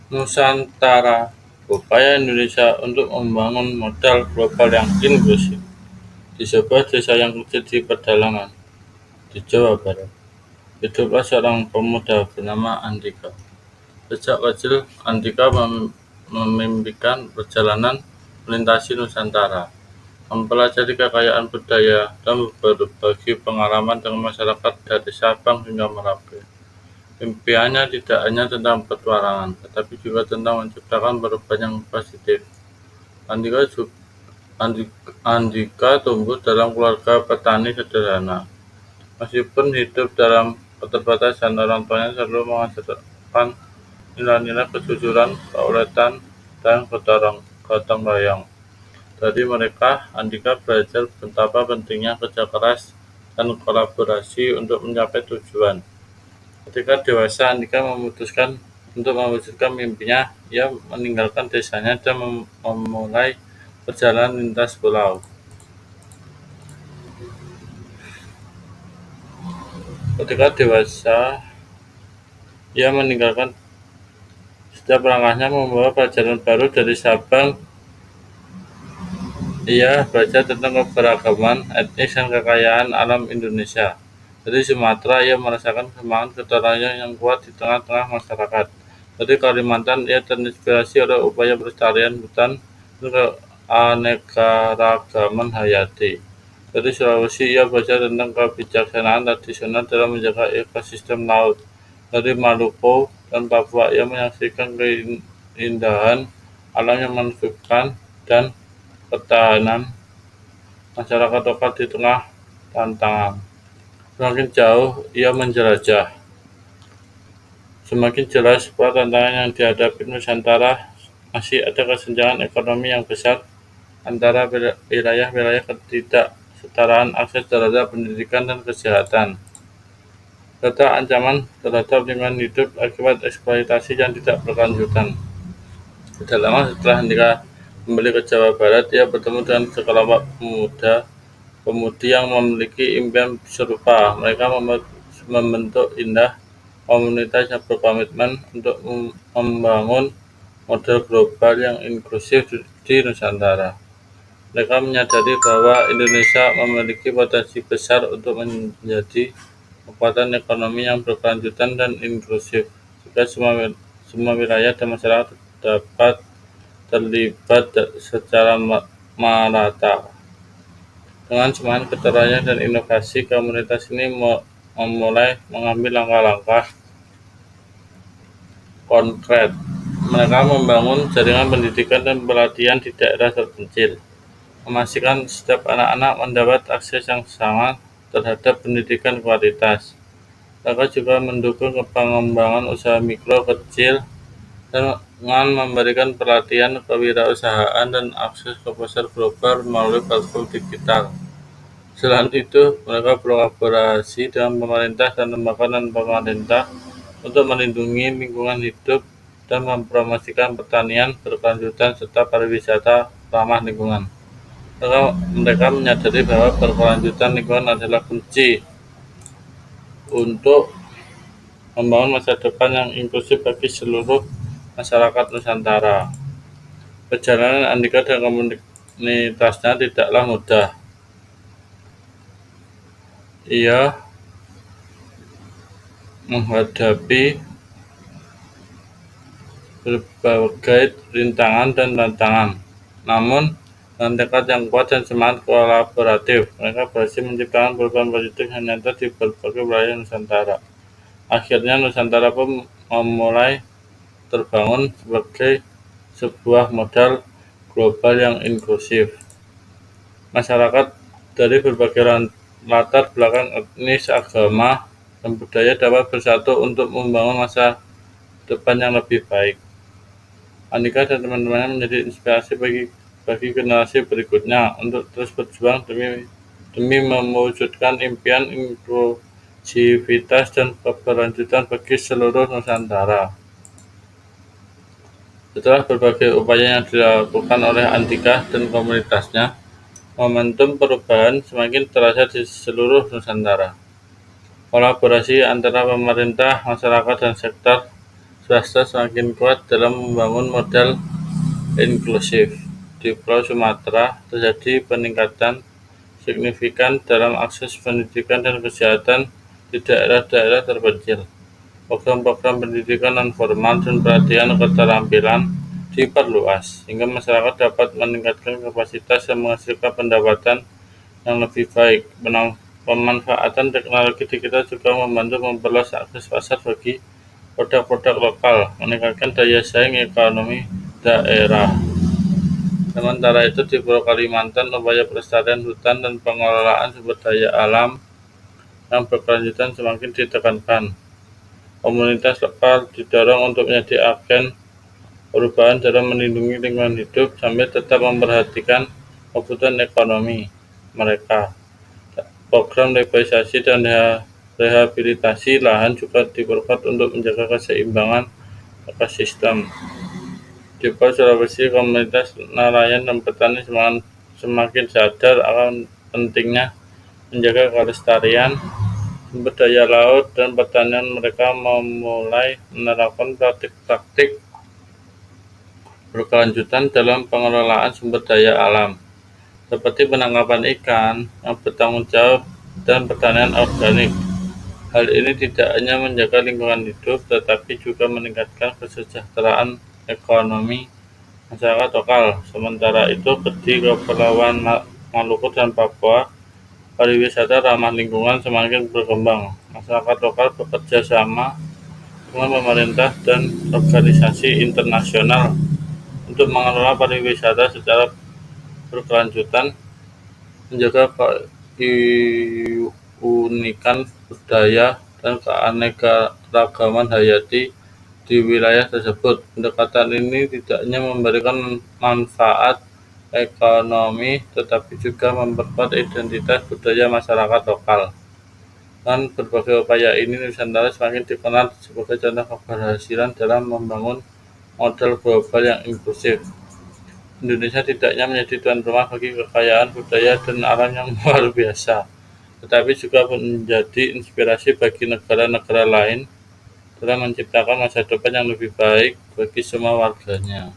Nusantara, upaya Indonesia untuk membangun modal global yang inklusif di sebuah desa yang kecil di pedalaman di Jawa Barat. Hiduplah seorang pemuda bernama Andika. Sejak kecil, Andika memimpikan perjalanan melintasi Nusantara, mempelajari kekayaan budaya, dan berbagi pengalaman dengan masyarakat dari Sabang hingga Merauke. Impiannya tidak hanya tentang petualangan, tetapi juga tentang menciptakan perubahan yang positif. Andika, Andika tumbuh dalam keluarga petani sederhana. Meskipun hidup dalam keterbatasan, orang tuanya selalu mengajarkan nilai-nilai kejujuran, keuletan, dan gotong royong. Dari mereka, Andika belajar betapa pentingnya kerja keras dan kolaborasi untuk mencapai tujuan. Ketika dewasa, Andika memutuskan untuk mewujudkan mimpinya. Ia meninggalkan desanya dan memulai perjalanan lintas pulau. Ketika dewasa, ia meninggalkan setiap langkahnya membawa pelajaran baru dari Sabang. Ia belajar tentang keberagaman etnis dan kekayaan alam Indonesia. Dari Sumatera, ia merasakan semangat gotong royong yang kuat di tengah-tengah masyarakat. Dari Kalimantan, ia terinspirasi oleh upaya pelestarian hutan dan keanekaragaman hayati. Dari Sulawesi, ia belajar tentang kebijaksanaan tradisional dalam menjaga ekosistem laut. Dari Maluku dan Papua, ia menyaksikan keindahan alam yang menakjubkan dan ketahanan masyarakat lokal di tengah tantangan. Semakin jauh ia menjelajah, semakin jelas bahwa tantangan yang dihadapi Nusantara masih ada kesenjangan ekonomi yang besar antara wilayah-wilayah, ketidaksetaraan akses terhadap pendidikan dan kesehatan, serta ancaman terhadap lingkungan hidup akibat eksploitasi yang tidak berkelanjutan. Tidak lama setelah Andika kembali ke Jawa Barat, ia bertemu dengan sekelompok pemudi yang memiliki impian serupa. Mereka membentuk indah komunitas yang berkomitmen untuk membangun model global yang inklusif di Nusantara. Mereka menyadari bahwa Indonesia memiliki potensi besar untuk menjadi kekuatan ekonomi yang berkelanjutan dan inklusif jika semua wilayah dan masyarakat dapat terlibat secara merata. Dengan semangat gotong royong dan inovasi, komunitas ini memulai mengambil langkah-langkah konkret. Mereka membangun jaringan pendidikan dan pelatihan di daerah terpencil, memastikan setiap anak-anak mendapat akses yang sama terhadap pendidikan kualitas. Mereka juga mendukung pengembangan usaha mikro kecil dengan memberikan pelatihan kewirausahaan dan akses ke pasar global melalui platform digital. Selain itu, mereka berkolaborasi dengan pemerintah dan lembaga non-pemerintah untuk melindungi lingkungan hidup dan mempromosikan pertanian berkelanjutan serta pariwisata ramah lingkungan. Mereka menyadari bahwa berkelanjutan lingkungan adalah kunci untuk membangun masa depan yang inklusif bagi seluruh masyarakat Nusantara. Perjalanan Andika dan komunitasnya tidaklah mudah. Ia menghadapi berbagai rintangan dan tantangan. Namun, dengan tekad yang kuat dan semangat kolaboratif, mereka berhasil menciptakan perubahan positif yang nyata di berbagai wilayah Nusantara. Akhirnya, Nusantara pun memulai terbangun sebagai sebuah modal global yang inklusif. Masyarakat dari berbagai latar belakang etnis, agama, dan budaya dapat bersatu untuk membangun masa depan yang lebih baik. Andika dan teman-temannya menjadi inspirasi bagi generasi berikutnya untuk terus berjuang demi mewujudkan impian inklusivitas dan keberlanjutan bagi seluruh Nusantara. Setelah berbagai upaya yang dilakukan oleh Andika dan komunitasnya, momentum perubahan semakin terasa di seluruh Nusantara. Kolaborasi antara pemerintah, masyarakat, dan sektor swasta semakin kuat dalam membangun model inklusif. Di Pulau Sumatera terjadi peningkatan signifikan dalam akses pendidikan dan kesehatan di daerah-daerah terpencil. Program-program pendidikan non-formal dan pelatihan keterampilan diperluas, sehingga masyarakat dapat meningkatkan kapasitas dan menghasilkan pendapatan yang lebih baik. Pemanfaatan teknologi digital juga membantu memperluas akses pasar bagi produk-produk lokal, meningkatkan daya saing ekonomi daerah. Sementara itu, di Pulau Kalimantan, upaya pelestarian hutan dan pengelolaan sumber daya alam yang berkelanjutan semakin ditekankan. Komunitas lokal didorong untuk menjadi agen perubahan dalam melindungi lingkungan hidup sambil tetap memperhatikan kebutuhan ekonomi mereka. Program revitalisasi dan rehabilitasi lahan juga diperkuat untuk menjaga keseimbangan ekosistem. Di Pulau Sulawesi, komunitas nelayan dan petani semakin sadar akan pentingnya menjaga kelestarian sumber daya laut dan pertanian. Mereka memulai menerapkan praktik-praktik berkelanjutan dalam pengelolaan sumber daya alam, seperti penangkapan ikan yang bertanggung jawab dan pertanian organik. Hal ini tidak hanya menjaga lingkungan hidup, tetapi juga meningkatkan kesejahteraan ekonomi masyarakat lokal. Sementara itu, di Kepulauan Maluku dan Papua, pariwisata ramah lingkungan semakin berkembang. Masyarakat lokal bekerja sama dengan pemerintah dan organisasi internasional untuk mengelola pariwisata secara berkelanjutan, menjaga keunikan budaya dan keanekaragaman hayati di wilayah tersebut. Pendekatan ini tidak hanya memberikan manfaat ekonomi, tetapi juga memperkuat identitas budaya masyarakat lokal. Dengan berbagai upaya ini, Nusantara semakin dikenal sebagai contoh keberhasilan dalam membangun model global yang inklusif. Indonesia tidak hanya menjadi tuan rumah bagi kekayaan budaya dan alam yang luar biasa, tetapi juga menjadi inspirasi bagi negara-negara lain dalam menciptakan masa depan yang lebih baik bagi semua warganya.